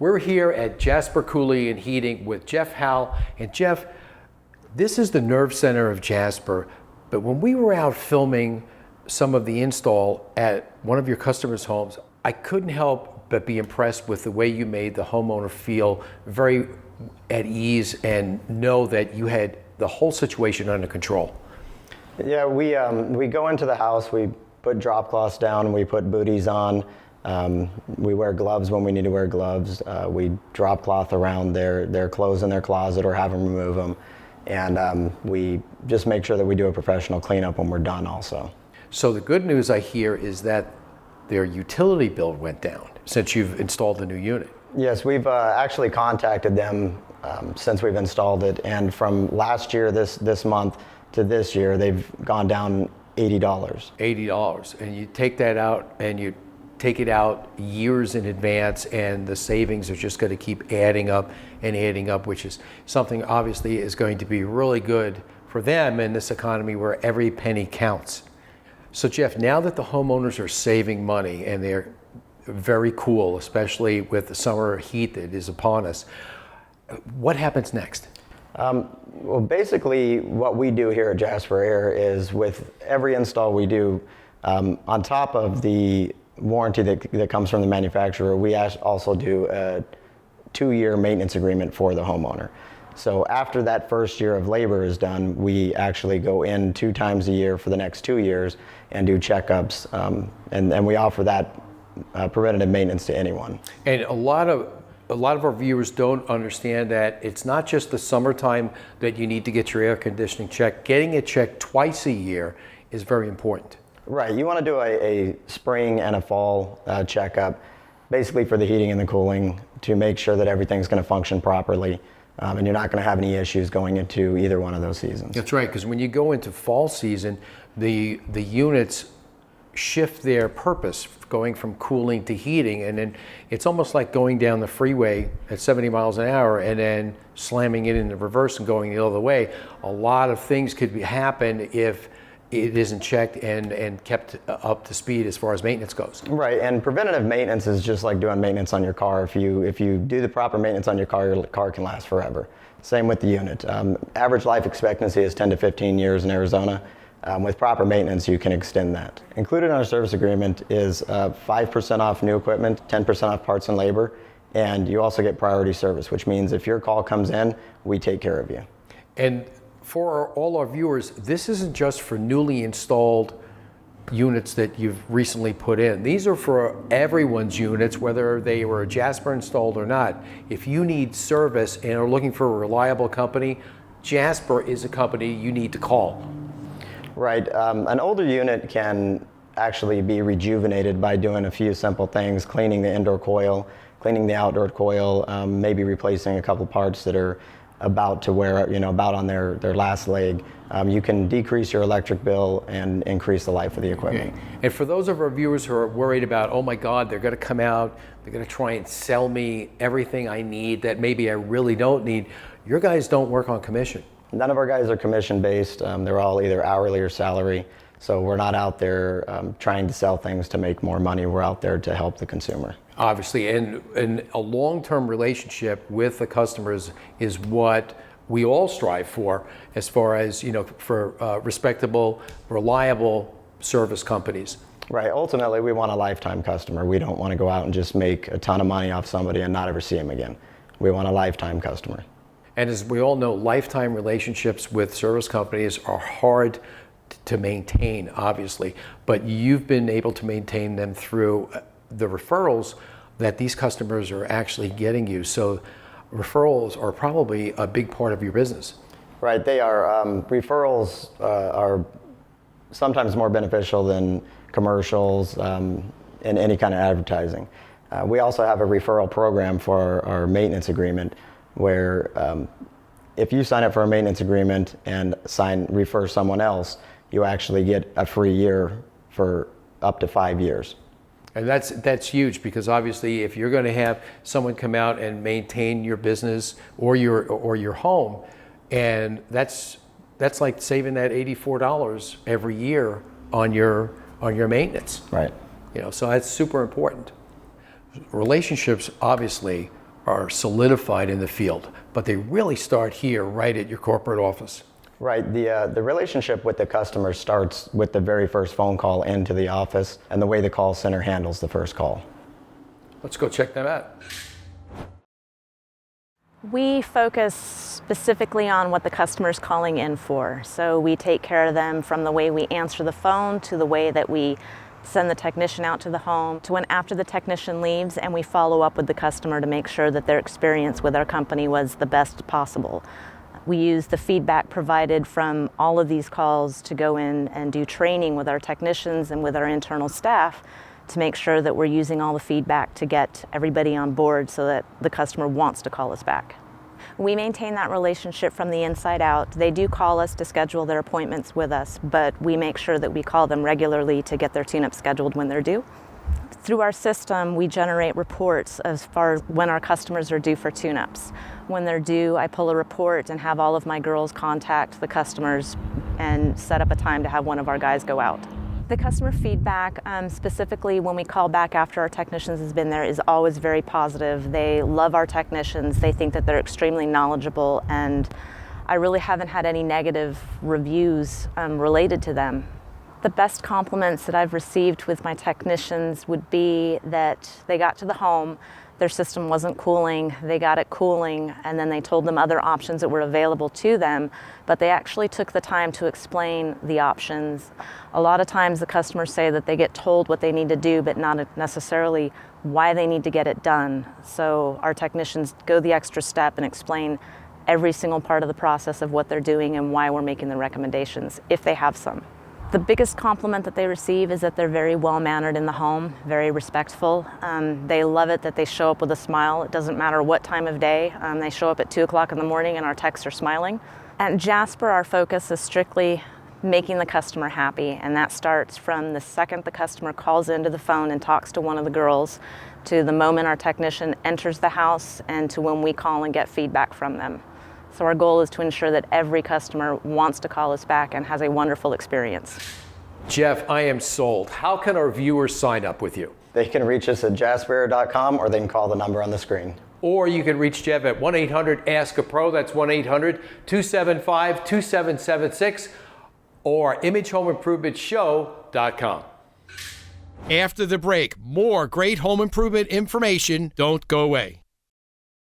We're here at Jasper Cooling and Heating with Jeff Howell. And Jeff, this is the nerve center of Jasper. But when we were out filming some of the install at one of your customers' homes, I couldn't help but be impressed with the way you made the homeowner feel very at ease and know that you had the whole situation under control. Yeah, we go into the house, we put drop cloths down, we put booties on. We wear gloves when we need to wear gloves. We drop cloth around their clothes in their closet or have them remove them. And we just make sure that we do a professional cleanup when we're done also. So the good news I hear is that their utility bill went down since you've installed the new unit. Yes, we've actually contacted them since we've installed it. And from last year, this month, to this year, they've gone down $80. $80. And you take that out and you take it out years in advance, and the savings are just going to keep adding up and adding up, which is something obviously is going to be really good for them in this economy where every penny counts. So Jeff, now that the homeowners are saving money and they're very cool, especially with the summer heat that is upon us, what happens next? Well, basically what we do here at Jasper Air is with every install we do, on top of the warranty that comes from the manufacturer, we also do a 2-year maintenance agreement for the homeowner. So after that first year of labor is done, we actually go in 2 times a year for the next 2 years and do checkups, and we offer that preventative maintenance to anyone. And a lot of our viewers don't understand that it's not just the summertime that you need to get your air conditioning checked. Getting it checked twice a year is very important. Right, you want to do a spring and a fall checkup, basically for the heating and the cooling, to make sure that everything's going to function properly, and you're not going to have any issues going into either one of those seasons. That's right, because when you go into fall season, the units shift their purpose, going from cooling to heating, and then it's almost like going down the freeway at 70 miles an hour and then slamming it in the reverse and going the other way. A lot of things could happen if it isn't checked and kept up to speed as far as maintenance goes. Right, and preventative maintenance is just like doing maintenance on your car. If you do the proper maintenance on your car can last forever. Same with the unit. Average life expectancy is 10 to 15 years in Arizona. With proper maintenance, you can extend that. Included in our service agreement is 5% off new equipment, 10% off parts and labor, and you also get priority service, which means if your call comes in, we take care of you. And for all our viewers, this isn't just for newly installed units that you've recently put in. These are for everyone's units, whether they were Jasper installed or not. If you need service and are looking for a reliable company, Jasper is a company you need to call. Right, an older unit can actually be rejuvenated by doing a few simple things: cleaning the indoor coil, cleaning the outdoor coil, maybe replacing a couple parts that are about to wear, about on their last leg. You can decrease your electric bill and increase the life of the equipment. Okay. And for those of our viewers who are worried about, oh my God, they're going to come out, they're going to try and sell me everything I need that maybe I really don't need, your guys don't work on commission. None of our guys are commission based. They're all either hourly or salary. So we're not out there trying to sell things to make more money. We're out there to help the consumer. Obviously, and a long-term relationship with the customers is what we all strive for, as far as, for respectable, reliable service companies. Right, ultimately we want a lifetime customer. We don't want to go out and just make a ton of money off somebody and not ever see them again. We want a lifetime customer. And as we all know, lifetime relationships with service companies are hard to maintain, obviously, but you've been able to maintain them through the referrals that these customers are actually getting you. So referrals are probably a big part of your business. Right, they are. Referrals are sometimes more beneficial than commercials and any kind of advertising. We also have a referral program for our maintenance agreement, where if you sign up for a maintenance agreement and refer someone else, you actually get a free year for up to 5 years. And that's huge, because obviously if you're going to have someone come out and maintain your business or your home, and that's like saving that $84 every year on your maintenance. Right. So that's super important. Relationships obviously are solidified in the field, but they really start here, right at your corporate office. Right. The relationship with the customer starts with the very first phone call into the office and the way the call center handles the first call. Let's go check them out. We focus specifically on what the customer's calling in for. So we take care of them from the way we answer the phone to the way that we send the technician out to the home to when after the technician leaves, and we follow up with the customer to make sure that their experience with our company was the best possible. We use the feedback provided from all of these calls to go in and do training with our technicians and with our internal staff to make sure that we're using all the feedback to get everybody on board so that the customer wants to call us back. We maintain that relationship from the inside out. They do call us to schedule their appointments with us, but we make sure that we call them regularly to get their tune-up scheduled when they're due. Through our system, we generate reports as far as when our customers are due for tune-ups. When they're due, I pull a report and have all of my girls contact the customers and set up a time to have one of our guys go out. The customer feedback, specifically when we call back after our technicians has been there, is always very positive. They love our technicians. They think that they're extremely knowledgeable, and I really haven't had any negative reviews related to them. The best compliments that I've received with my technicians would be that they got to the home, their system wasn't cooling, they got it cooling, and then they told them other options that were available to them, but they actually took the time to explain the options. A lot of times the customers say that they get told what they need to do, but not necessarily why they need to get it done. So our technicians go the extra step and explain every single part of the process of what they're doing and why we're making the recommendations, if they have some. The biggest compliment that they receive is that they're very well-mannered in the home, very respectful. They love it that they show up with a smile. It doesn't matter what time of day. They show up at 2 o'clock in the morning and our techs are smiling. At Jasper, our focus is strictly making the customer happy, and that starts from the second the customer calls into the phone and talks to one of the girls, to the moment our technician enters the house, and to when we call and get feedback from them. So our goal is to ensure that every customer wants to call us back and has a wonderful experience. Jeff, I am sold. How can our viewers sign up with you? They can reach us at jasperair.com, or they can call the number on the screen. Or you can reach Jeff at 1-800-ASK-A-PRO. That's 1-800-275-2776, or imagehomeimprovementshow.com. After the break, more great home improvement information. Don't go away.